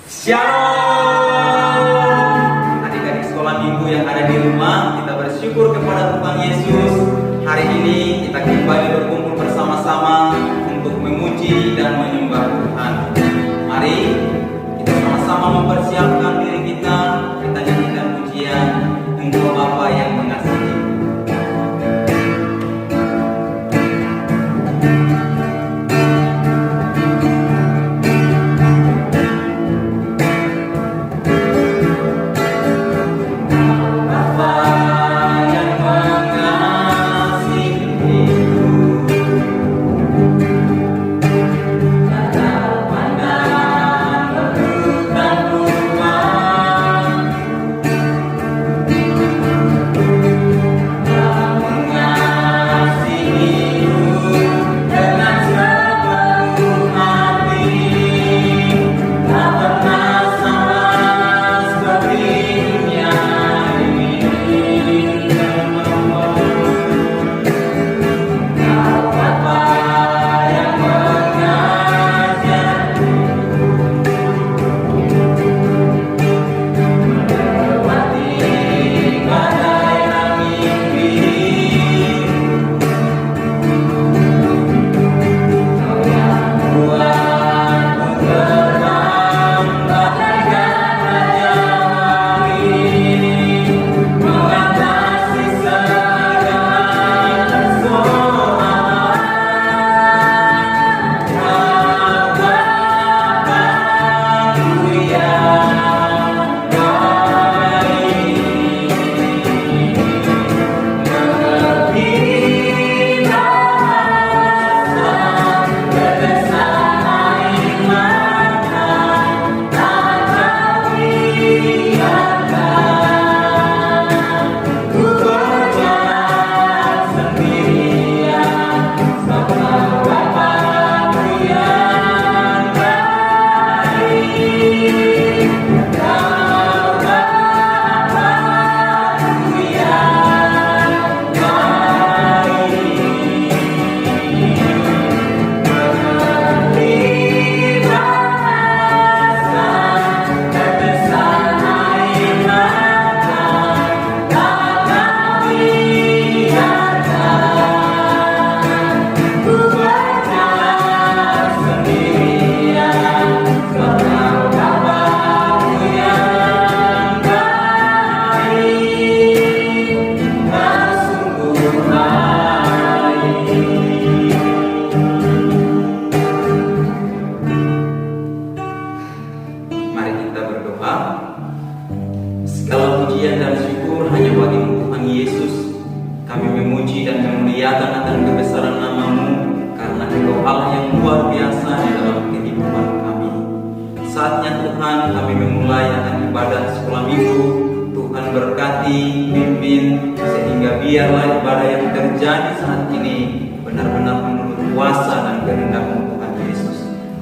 Shalom. Adik-adik sekolah minggu yang ada di rumah, kita bersyukur kepada Tuhan Yesus. Hari ini kita kembali berkumpul bersama-sama untuk memuji dan menyembah Tuhan. Mari kita sama-sama mempersiapkan diri kita nyanyikan pujian Engkau Bapa yang mengasihi.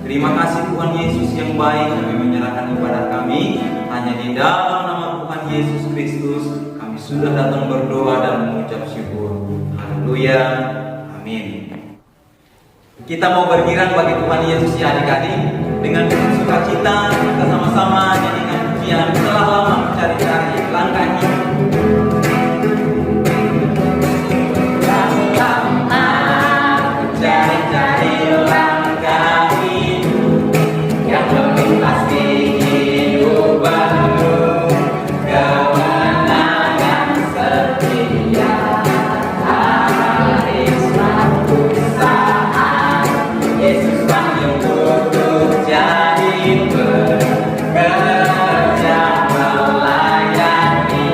Terima kasih Tuhan Yesus yang baik, kami menyerahkan ibadah kami hanya di dalam nama Tuhan Yesus Kristus. Kami sudah datang berdoa dan mengucap syukur. Haleluya, amin. Kita mau bergirang bagi Tuhan Yesus ya adik-adik. Dengan sukacita kita sama-sama nyanyikan pujian Telah Lama Mencari-cari Langkah Hidup. Bekerja melayani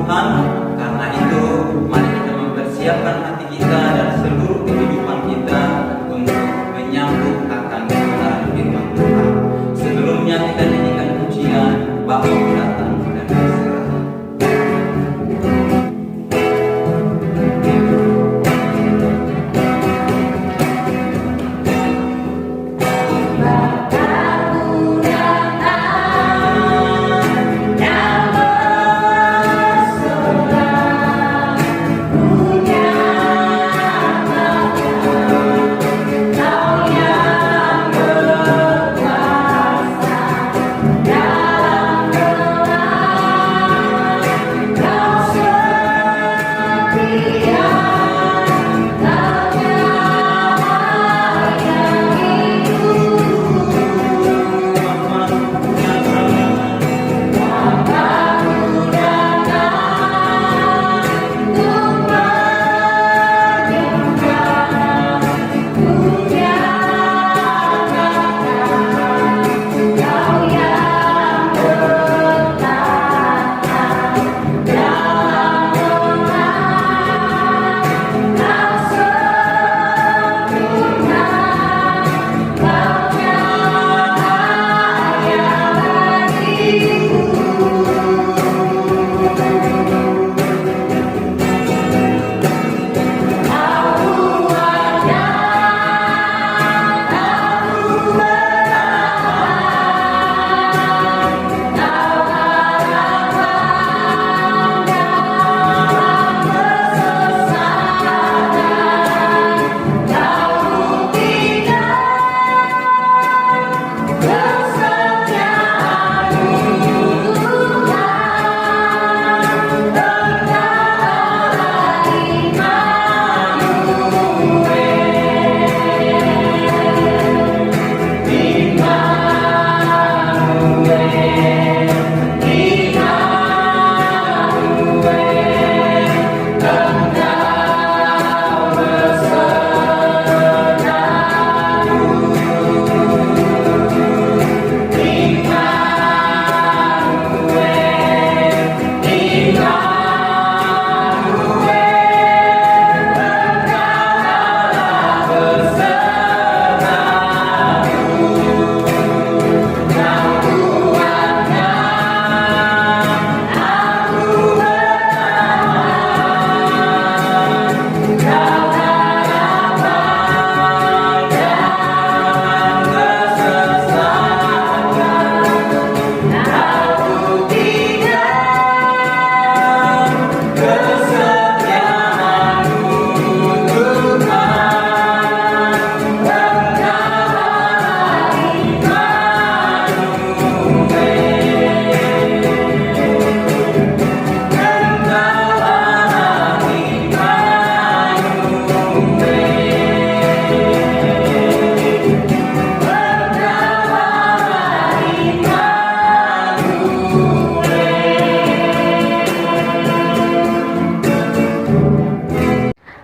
Tuhan. Karena itu, mari kita mempersiapkan hati kita dan seluruh kehidupan kita untuk menyambut akan kebenaran firman Tuhan. Sebelumnya kita nyanyikan pujian Bapa datang dan berserah.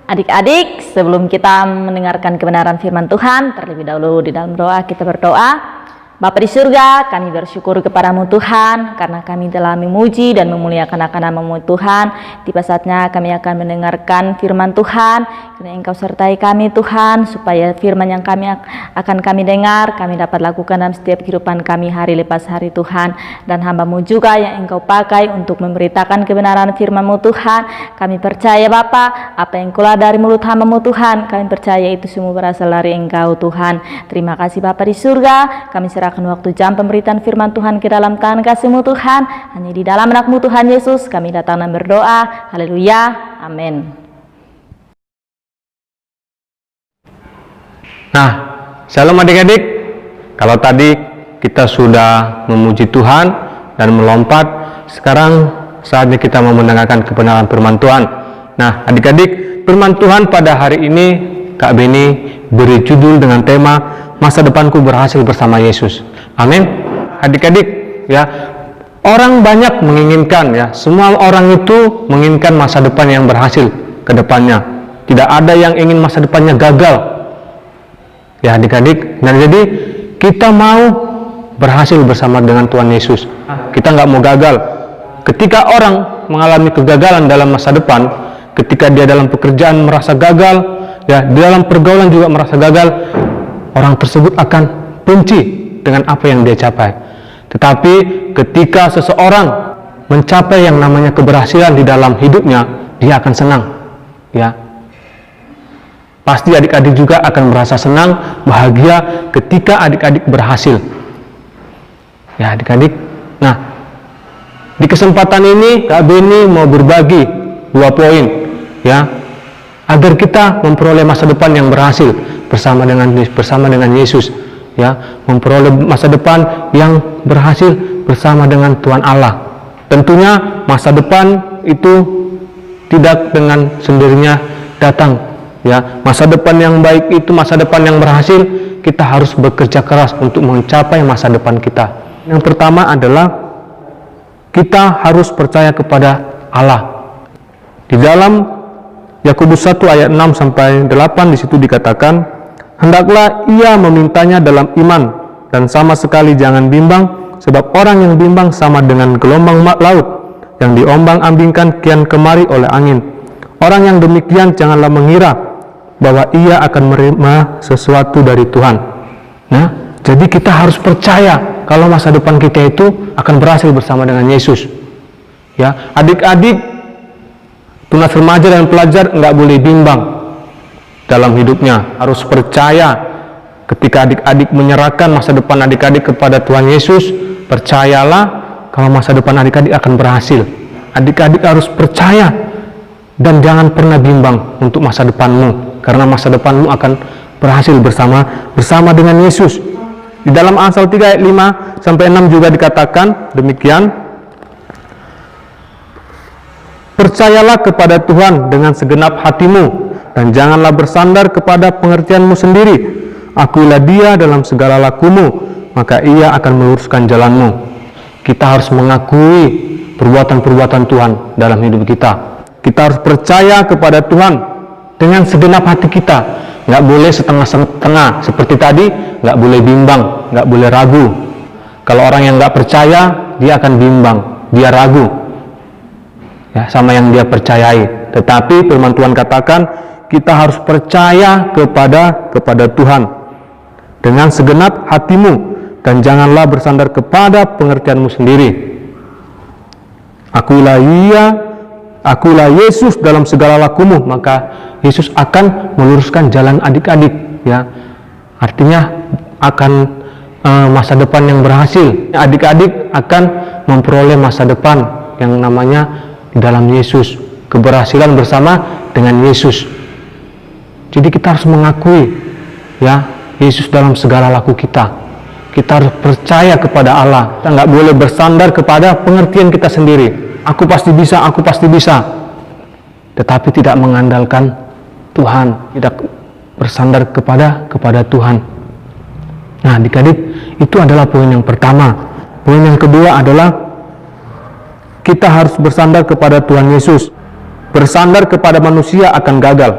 Adik-adik, sebelum kita mendengarkan kebenaran firman Tuhan, terlebih dahulu di dalam doa kita berdoa. Bapa di surga, kami bersyukur kepadamu Tuhan, karena kami telah memuji dan memuliakan akan nama-Mu Tuhan. Tiba saatnya kami akan mendengarkan firman Tuhan, karena Engkau sertai kami Tuhan, supaya firman yang akan kami dengar, kami dapat lakukan dalam setiap kehidupan kami hari lepas hari Tuhan. Dan hamba-Mu juga yang Engkau pakai untuk memberitakan kebenaran firman-Mu Tuhan. Kami percaya Bapa, apa yang keluar dari mulut hamba-Mu Tuhan, kami percaya itu semua berasal dari Engkau Tuhan. Terima kasih Bapa di surga, kami serahkan waktu jam pemberitaan firman Tuhan ke dalam tangan kasih-Mu Tuhan. Hanya di dalam nama-Mu Tuhan Yesus kami datang dan berdoa. Haleluya, amin. Nah, shalom adik-adik. Kalau tadi kita sudah memuji Tuhan dan melompat, sekarang saatnya kita mau mendengarkan kebenaran firman Tuhan. Nah, adik-adik, firman Tuhan pada hari ini Kak Beni beri judul dengan tema masa depanku berhasil bersama Yesus. Amin. Adik-adik, ya, orang banyak menginginkan, ya, semua orang itu menginginkan masa depan yang berhasil ke depannya. Tidak ada yang ingin masa depannya gagal. Ya adik-adik, nah jadi kita mau berhasil bersama dengan Tuhan Yesus. Kita nggak mau gagal. ketika orang mengalami kegagalan dalam masa depan, ketika dia dalam pekerjaan merasa gagal, ya, di dalam pergaulan juga merasa gagal, orang tersebut akan benci dengan apa yang dia capai. Tetapi ketika seseorang mencapai yang namanya keberhasilan di dalam hidupnya, dia akan senang, ya. Pasti adik-adik juga akan merasa senang, bahagia ketika adik-adik berhasil. Ya, adik-adik. Nah, di kesempatan ini Kak Beni mau berbagi 2 poin, ya, agar kita memperoleh masa depan yang berhasil bersama dengan Yesus, ya, memperoleh masa depan yang berhasil bersama dengan Tuhan Allah. Tentunya masa depan itu tidak dengan sendirinya datang, ya. Masa depan yang baik itu, masa depan yang berhasil, kita harus bekerja keras untuk mencapai masa depan kita. Yang pertama adalah kita harus percaya kepada Allah. Di dalam Yakobus 1 ayat 6 sampai 8 di situ dikatakan, hendaklah ia memintanya dalam iman dan sama sekali jangan bimbang, sebab orang yang bimbang sama dengan gelombang laut yang diombang-ambingkan kian kemari oleh angin. Orang yang demikian janganlah mengira bahwa ia akan menerima sesuatu dari Tuhan. Nah, jadi kita harus percaya kalau masa depan kita itu akan berhasil bersama dengan Yesus. Ya, adik-adik, tunas remaja dan pelajar nggak boleh bimbang dalam hidupnya. Harus percaya ketika adik-adik menyerahkan masa depan adik-adik kepada Tuhan Yesus. Percayalah kalau masa depan adik-adik akan berhasil. Adik-adik harus percaya dan jangan pernah bimbang untuk masa depanmu, karena masa depanmu akan berhasil bersama dengan Yesus. Di dalam Amsal 3 ayat 5 sampai 6 juga dikatakan demikian. Percayalah kepada Tuhan dengan segenap hatimu dan janganlah bersandar kepada pengertianmu sendiri. Akuilah Dia dalam segala lakumu, maka Ia akan meluruskan jalanmu. Kita harus mengakui perbuatan-perbuatan Tuhan dalam hidup kita. Kita harus percaya kepada Tuhan dengan segenap hati kita. Nggak boleh setengah-setengah seperti tadi, nggak boleh bimbang, nggak boleh ragu. Kalau orang yang nggak percaya, dia akan bimbang, dia ragu, ya, sama yang dia percayai. Tetapi firman Tuhan katakan kita harus percaya kepada Tuhan dengan segenap hatimu dan janganlah bersandar kepada pengertianmu sendiri. Akuilah Yesus dalam segala lakumu, maka Yesus akan meluruskan jalan adik-adik, ya. Artinya akan masa depan yang berhasil. Adik-adik akan memperoleh masa depan yang namanya di dalam Yesus, keberhasilan bersama dengan Yesus. Jadi kita harus mengakui, ya, Yesus dalam segala laku kita. Kita harus percaya kepada Allah. Kita nggak boleh bersandar kepada pengertian kita sendiri. Aku pasti bisa. Tetapi tidak mengandalkan Tuhan, tidak bersandar kepada Tuhan. Nah, adik-adik, itu adalah poin yang pertama. Poin yang kedua adalah kita harus bersandar kepada Tuhan Yesus. Bersandar kepada manusia akan gagal.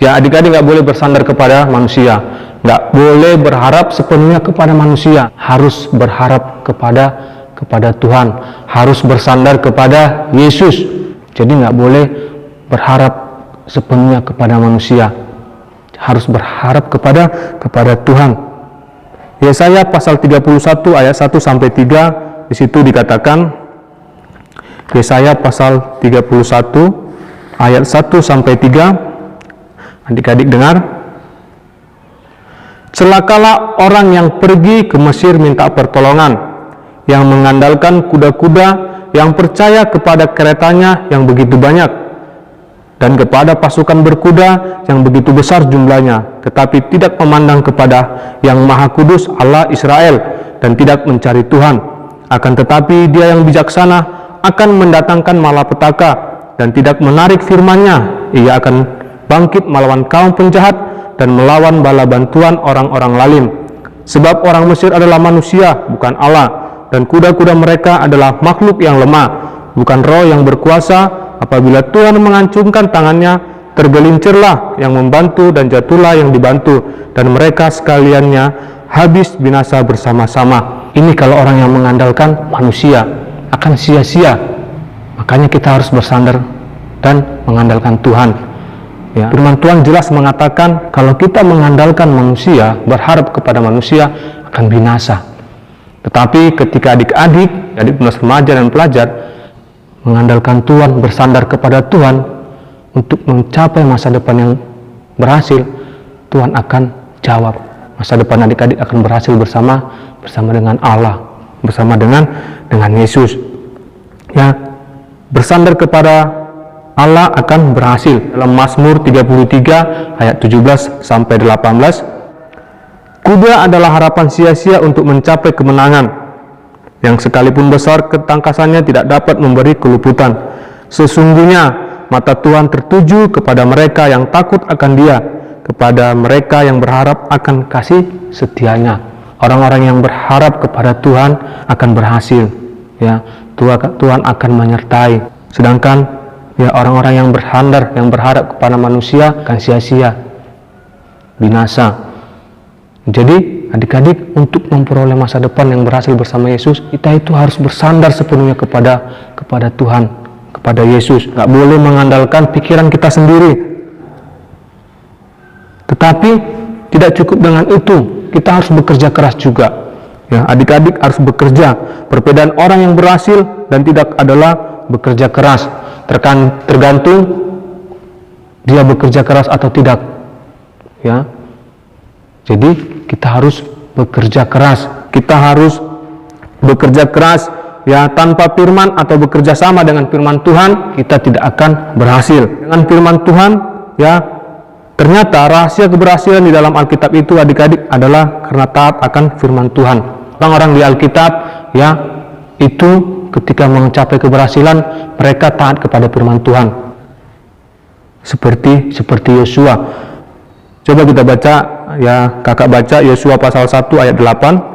Ya, adik-adik nggak boleh bersandar kepada manusia. Nggak boleh berharap sepenuhnya kepada manusia. Harus berharap kepada Tuhan. Harus bersandar kepada Yesus. Jadi nggak boleh berharap sepenuhnya kepada manusia. Harus berharap kepada Tuhan. Yesaya pasal 31 ayat 1 sampai 3 di situ dikatakan, Yesaya pasal 31 ayat 1 sampai 3. Adik-adik dengar. Celakalah orang yang pergi ke Mesir minta pertolongan, yang mengandalkan kuda-kuda, yang percaya kepada keretanya yang begitu banyak, dan kepada pasukan berkuda yang begitu besar jumlahnya, tetapi tidak memandang kepada yang Maha Kudus Allah Israel, dan tidak mencari Tuhan. Akan tetapi Dia yang bijaksana akan mendatangkan malapetaka, dan tidak menarik firman-Nya. Ia akan bangkit melawan kaum penjahat, dan melawan bala bantuan orang-orang lalim. Sebab orang Mesir adalah manusia, bukan Allah, dan kuda-kuda mereka adalah makhluk yang lemah, bukan roh yang berkuasa. Apabila Tuhan mengancungkan tangannya, tergelincirlah yang membantu dan jatuhlah yang dibantu, dan mereka sekaliannya habis binasa bersama-sama. Ini kalau orang yang mengandalkan manusia akan sia-sia Makanya kita harus bersandar dan mengandalkan Tuhan. Ya, firman Tuhan jelas mengatakan kalau kita mengandalkan manusia, berharap kepada manusia, akan binasa. Tetapi ketika adik-adik remaja dan pelajar mengandalkan Tuhan, bersandar kepada Tuhan untuk mencapai masa depan yang berhasil, Tuhan akan jawab. Masa depan adik-adik akan berhasil bersama dengan Allah, bersama dengan Yesus. Ya, bersandar kepada Allah akan berhasil. Dalam Mazmur 33 ayat 17 sampai 18, kuda adalah harapan sia-sia untuk mencapai kemenangan, yang sekalipun besar ketangkasannya tidak dapat memberi keluputan. Sesungguhnya mata Tuhan tertuju kepada mereka yang takut akan Dia, kepada mereka yang berharap akan kasih setianya. Orang-orang yang berharap kepada Tuhan akan berhasil. Ya, Tuhan akan menyertai. Sedangkan ya, orang-orang yang berharap kepada manusia akan sia-sia, binasa. Jadi adik-adik, untuk memperoleh masa depan yang berhasil bersama Yesus, kita itu harus bersandar sepenuhnya kepada Tuhan, kepada Yesus. Nggak boleh mengandalkan pikiran kita sendiri. Tetapi tidak cukup dengan itu, kita harus bekerja keras juga. Ya, adik-adik harus bekerja. Perbedaan orang yang berhasil dan tidak adalah bekerja keras. Tergantung dia bekerja keras atau tidak. Ya, jadi kita harus bekerja keras. Kita harus bekerja keras. Ya, tanpa firman atau bekerja sama dengan firman Tuhan, kita tidak akan berhasil. Dengan firman Tuhan, ya, ternyata rahasia keberhasilan di dalam Alkitab itu adik-adik adalah karena taat akan firman Tuhan. Orang-orang di Alkitab, ya, itu ketika mencapai keberhasilan, mereka taat kepada firman Tuhan. Seperti Yosua. Coba kita baca, ya, kakak baca Yosua pasal 1 ayat 8.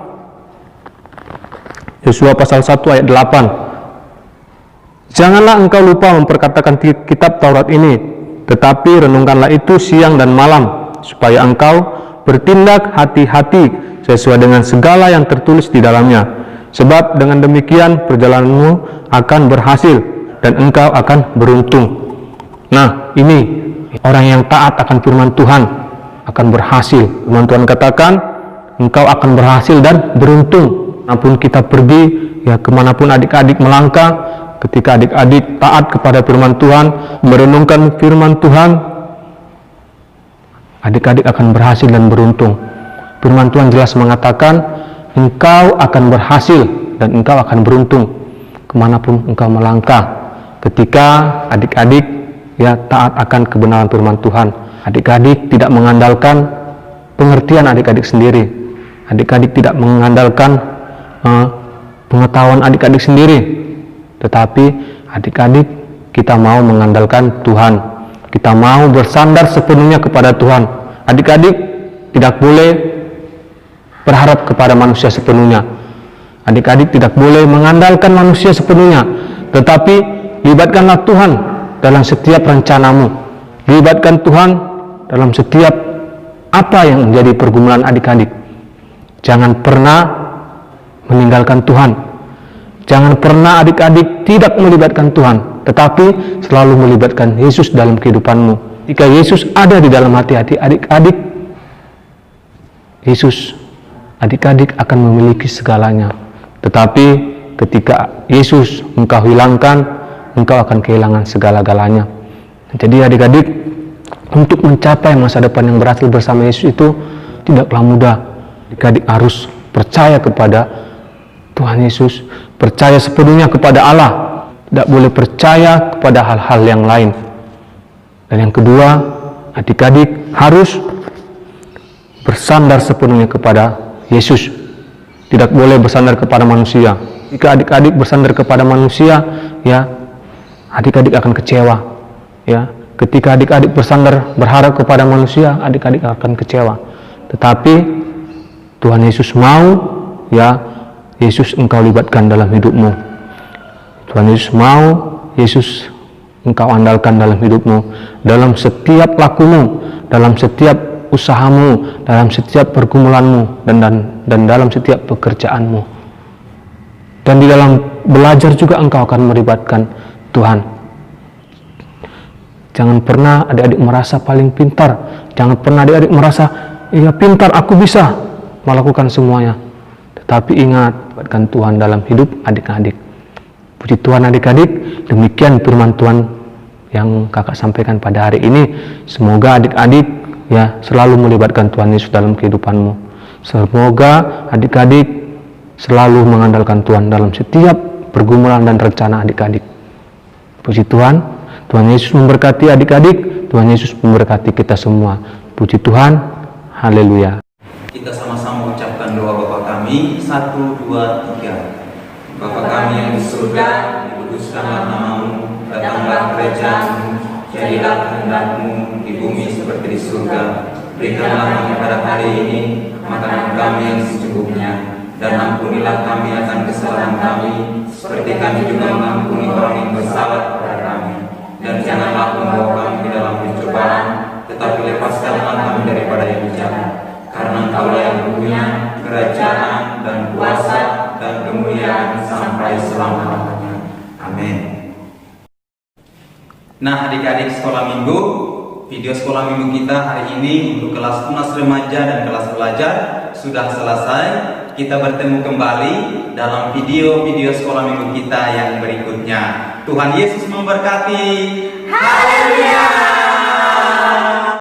Yosua pasal 1 ayat 8. Janganlah engkau lupa memperkatakan kitab Taurat ini, tetapi renungkanlah itu siang dan malam, supaya engkau bertindak hati-hati sesuai dengan segala yang tertulis di dalamnya. Sebab dengan demikian perjalananmu akan berhasil dan engkau akan beruntung. Nah, ini orang yang taat akan firman Tuhan akan berhasil. Firman Tuhan katakan, engkau akan berhasil dan beruntung. Apapun kita pergi, ya, kemanapun adik-adik melangkah, ketika adik-adik taat kepada firman Tuhan, merenungkan firman Tuhan, adik-adik akan berhasil dan beruntung. Firman Tuhan jelas mengatakan, engkau akan berhasil dan engkau akan beruntung kemanapun engkau melangkah. Ketika adik-adik, ya, taat akan kebenaran firman Tuhan, adik-adik tidak mengandalkan pengertian adik-adik sendiri, adik-adik tidak mengandalkan pengetahuan adik-adik sendiri, tetapi adik-adik kita mau mengandalkan Tuhan, kita mau bersandar sepenuhnya kepada Tuhan. Adik-adik tidak boleh berharap kepada manusia sepenuhnya. Adik-adik tidak boleh mengandalkan manusia sepenuhnya, tetapi libatkanlah Tuhan dalam setiap rencanamu. Libatkan Tuhan dalam setiap apa yang menjadi pergumulan adik-adik. Jangan pernah meninggalkan Tuhan. Jangan pernah adik-adik tidak melibatkan Tuhan, tetapi selalu melibatkan Yesus dalam kehidupanmu. Jika Yesus ada di dalam hati-hati adik-adik, Yesus, adik-adik akan memiliki segalanya. Tetapi ketika Yesus engkau hilangkan, engkau akan kehilangan segala-galanya. Jadi adik-adik, untuk mencapai masa depan yang berhasil bersama Yesus itu tidaklah mudah. Adik-adik harus percaya kepada Tuhan Yesus, percaya sepenuhnya kepada Allah, tidak boleh percaya kepada hal-hal yang lain. Dan yang kedua, adik-adik harus bersandar sepenuhnya kepada Yesus, tidak boleh bersandar kepada manusia. Jika adik-adik bersandar kepada manusia, ya, adik-adik akan kecewa. Ya, ketika adik-adik bersandar berharap kepada manusia, adik-adik akan kecewa. Tetapi Tuhan Yesus mau, ya, Yesus engkau libatkan dalam hidupmu. Tuhan Yesus mau, Yesus engkau andalkan dalam hidupmu, dalam setiap lakumu, dalam setiap usahamu, dalam setiap pergumulanmu, dan dalam setiap pekerjaanmu. Dan di dalam belajar juga engkau akan melibatkan Tuhan. Jangan pernah adik-adik merasa paling pintar. Jangan pernah adik-adik merasa, iya pintar, aku bisa melakukan semuanya. Tetapi ingat, libatkan Tuhan dalam hidup adik-adik. Puji Tuhan adik-adik, demikian firman Tuhan yang kakak sampaikan pada hari ini. Semoga adik-adik ya selalu melibatkan Tuhan Yesus dalam kehidupanmu. Semoga adik-adik selalu mengandalkan Tuhan dalam setiap pergumulan dan rencana adik-adik. Puji Tuhan. Tuhan Yesus memberkati adik-adik, Tuhan Yesus memberkati kita semua. Puji Tuhan, haleluya. Kita sama-sama ucapkan doa Bapa kami, 1, 2, 3. Bapa kami yang di surga, dikuduskanlah namamu, datanglah kerajaan-Mu, jadilah kehendak-Mu di bumi seperti di surga. Berikanlah kami pada hari ini makanan kami yang secukupnya, dan ampunilah kami akan kesalahan kami, seperti kami juga mengampuni orang yang bersalah kepada kami. Dan janganlah membawa kami ke dalam pencobaan, tetapi lepaskanlah kami daripada yang jahat. Karena Engkaulah yang punya kerajaan dan kuasa dan kemuliaan sampai selama-lamanya. Amin. Nah adik-adik sekolah minggu, video sekolah minggu kita hari ini untuk kelas tunas remaja dan kelas pelajar sudah selesai. Kita bertemu kembali dalam video-video sekolah minggu kita yang berikutnya. Tuhan Yesus memberkati. Haleluya.